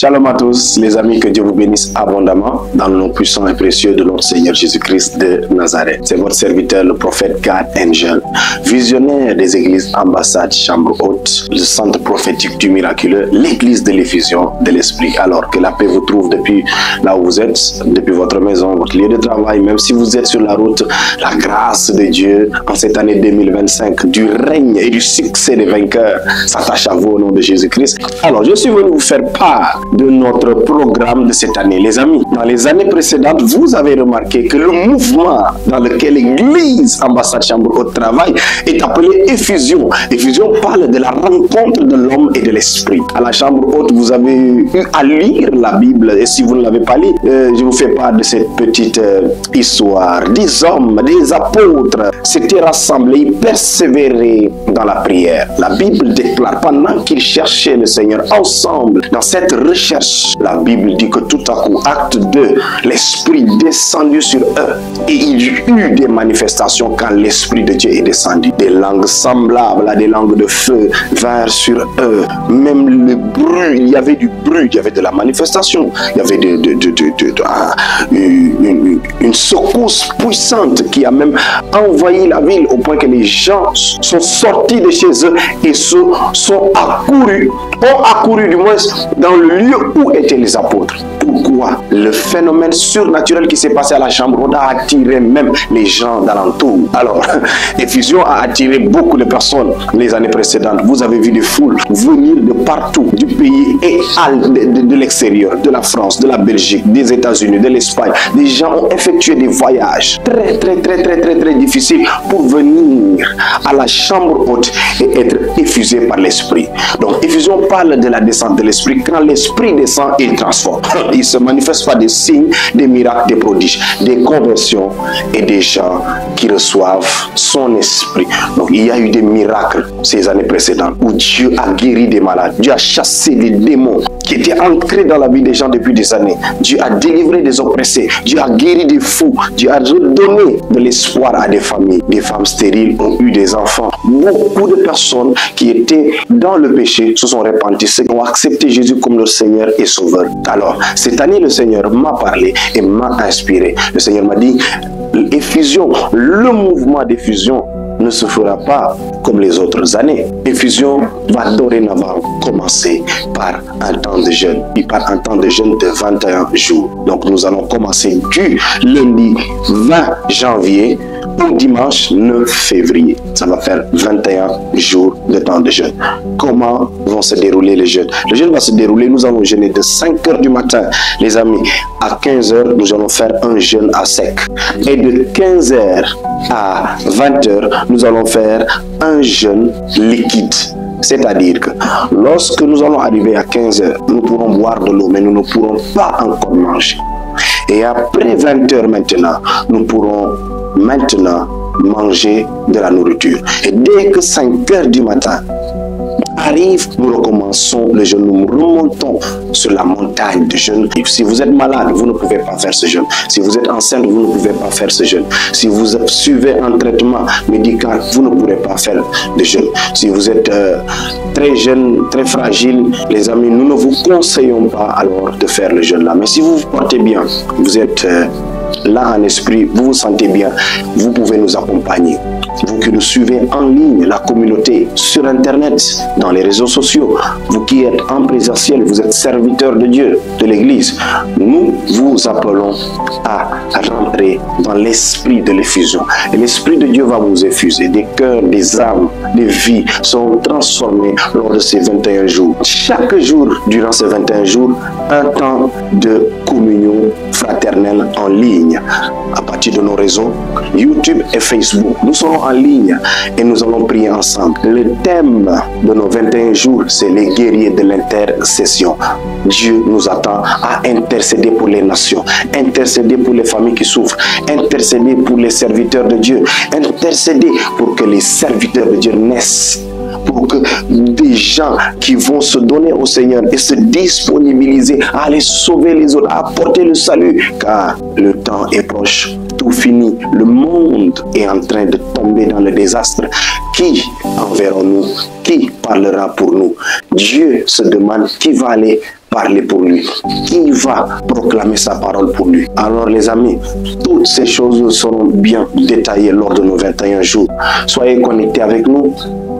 Shalom à tous les amis, que Dieu vous bénisse abondamment dans le nom puissant et précieux de notre Seigneur Jésus-Christ de Nazareth. C'est votre serviteur, le prophète God Angel, visionnaire des églises ambassades, chambre haute, le centre prophétique du miraculeux, l'église de l'effusion de l'esprit. Alors que la paix vous trouve depuis là où vous êtes, depuis votre maison, votre lieu de travail, même si vous êtes sur la route, la grâce de Dieu en cette année 2025, du règne et du succès des vainqueurs s'attache à vous au nom de Jésus-Christ. Alors je suis venu vous faire part de notre programme de cette année. Les amis, dans les années précédentes, vous avez remarqué que le mouvement dans lequel l'église ambassade chambre haute travail est appelé effusion. Effusion parle de la rencontre de l'homme et de l'esprit. À la chambre haute, vous avez eu à lire la Bible, et si vous ne l'avez pas lu, je vous fais part de cette petite histoire. 10 hommes, des apôtres s'étaient rassemblés, persévéraient dans la prière. La Bible déclare, pendant qu'ils cherchaient le Seigneur ensemble dans cette recherche, la Bible dit que tout à coup, acte 2, l'Esprit descendu sur eux et il y eut des manifestations quand l'Esprit de Dieu est descendu. Des langues semblables à des langues de feu vinrent sur eux. Même le bruit, il y avait du bruit, il y avait de la manifestation, il y avait une secousse puissante qui a même envahi la ville au point que les gens sont sortis de chez eux et sont accourus, ont accouru du moins dans le lieu où étaient les apôtres. Pourquoi? Le phénomène surnaturel qui s'est passé à la chambre haute a attiré même les gens d'alentour. Alors, Effusion a attiré beaucoup de personnes les années précédentes. Vous avez vu des foules venir de partout, du pays et de l'extérieur, de la France, de la Belgique, des États-Unis, de l'Espagne. Des gens ont effectué des voyages très difficiles pour venir à la chambre haute et être effusés par l'Esprit. Donc, Effusion parle de la descente de l'Esprit. Quand l'Esprit descend, il transforme. Il se manifeste par des signes, des miracles, des prodiges, des conversions et des gens qui reçoivent son esprit. Donc il y a eu des miracles ces années précédentes où Dieu a guéri des malades, Dieu a chassé des démons qui étaient ancrés dans la vie des gens depuis des années. Dieu a délivré des oppressés, Dieu a guéri des fous, Dieu a redonné de l'espoir à des familles. Des femmes stériles ont eu des enfants. Beaucoup de personnes qui étaient dans le péché se sont repenties, ont accepté Jésus comme leur Seigneur et Sauveur. Alors, cette année, le Seigneur m'a parlé et m'a inspiré. Le Seigneur m'a dit, effusion, le mouvement d'effusion ne se fera pas comme les autres années. Effusion va dorénavant commencer par un temps de jeûne, et par un temps de jeûne de 21 jours. Donc nous allons commencer du lundi 20 janvier au dimanche 9 février. Ça va faire 21 jours de temps de jeûne. Comment vont se dérouler les jeûnes? Le jeûne va se dérouler, nous allons jeûner de 5 h du matin, les amis, à 15 h, nous allons faire un jeûne à sec. Et de 15 h à 20 h, nous allons faire un jeûne liquide. C'est-à-dire que lorsque nous allons arriver à 15 h, nous pourrons boire de l'eau, mais nous ne pourrons pas encore manger. Et après 20 h maintenant, nous pourrons maintenant manger de la nourriture. Et dès que 5 h du matin arrive, nous recommençons le jeûne, nous remontons sur la montagne de jeûne. Si vous êtes malade, vous ne pouvez pas faire ce jeûne. Si vous êtes enceinte, vous ne pouvez pas faire ce jeûne. Si vous suivez un traitement médical, vous ne pourrez pas faire de jeûne. Si vous êtes très jeune, très fragile, les amis, nous ne vous conseillons pas alors de faire le jeûne là. Mais si vous vous portez bien, vous êtes là en esprit, vous vous sentez bien, vous pouvez nous accompagner. Vous qui nous suivez en ligne, la communauté, sur Internet, dans les réseaux sociaux, vous qui êtes en présentiel, vous êtes serviteurs de Dieu, de l'Église, nous vous appelons à rentrer dans l'esprit de l'effusion. Et l'Esprit de Dieu va vous effuser. Des cœurs, des âmes, des vies seront transformées lors de ces 21 jours. Chaque jour, durant ces 21 jours, un temps de communion fraternelle en ligne. À partir de nos réseaux, YouTube et Facebook, nous serons en ligne et nous allons prier ensemble. Le thème de nos 21 jours, c'est les guerriers de l'intercession. Dieu nous attend à intercéder pour les nations, intercéder pour les familles qui souffrent, intercéder pour les serviteurs de Dieu, intercéder pour que les serviteurs de Dieu naissent, pour que des gens qui vont se donner au Seigneur et se disponibiliser à aller sauver les autres, à apporter le salut, car le temps est proche. Tout fini, le monde est en train de tomber dans le désastre. Qui enverrons-nous? Qui parlera pour nous? Dieu se demande qui va aller parler pour lui? Qui va proclamer sa parole pour lui? Alors les amis, toutes ces choses seront bien détaillées lors de nos 21 jours. Soyez connectés avec nous.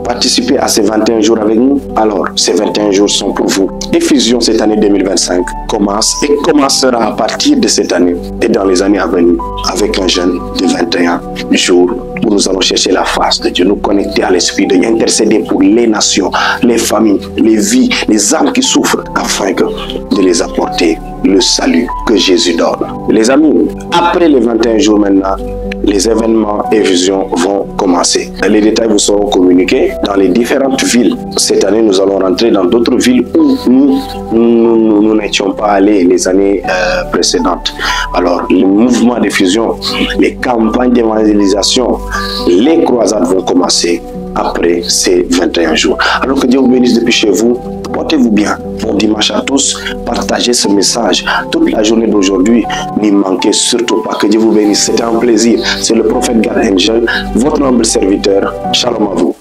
Participez à ces 21 jours avec nous. Alors, ces 21 jours sont pour vous. Effusion cette année 2025 commence et commencera à partir de cette année et dans les années à venir avec un jeûne de 21 jours où nous allons chercher la face de Dieu, nous connecter à l'Esprit de Dieu, intercéder pour les nations, les familles, les vies, les âmes qui souffrent afin de les apporter le salut que Jésus donne. Les amis, après les 21 jours maintenant, les événements et visions vont commencer. Les détails vous seront communiqués dans les différentes villes. Cette année, nous allons rentrer dans d'autres villes où nous n'étions pas allés les années précédentes. Alors, les mouvements de fusion, les campagnes d'évangélisation, les croisades vont commencer après ces 21 jours. Alors que Dieu vous bénisse depuis chez vous. Portez-vous bien. Bon dimanche à tous. Partagez ce message toute la journée d'aujourd'hui. N'y manquez surtout pas. Que Dieu vous bénisse. C'était un plaisir. C'est le prophète God Angel, votre humble serviteur. Shalom à vous.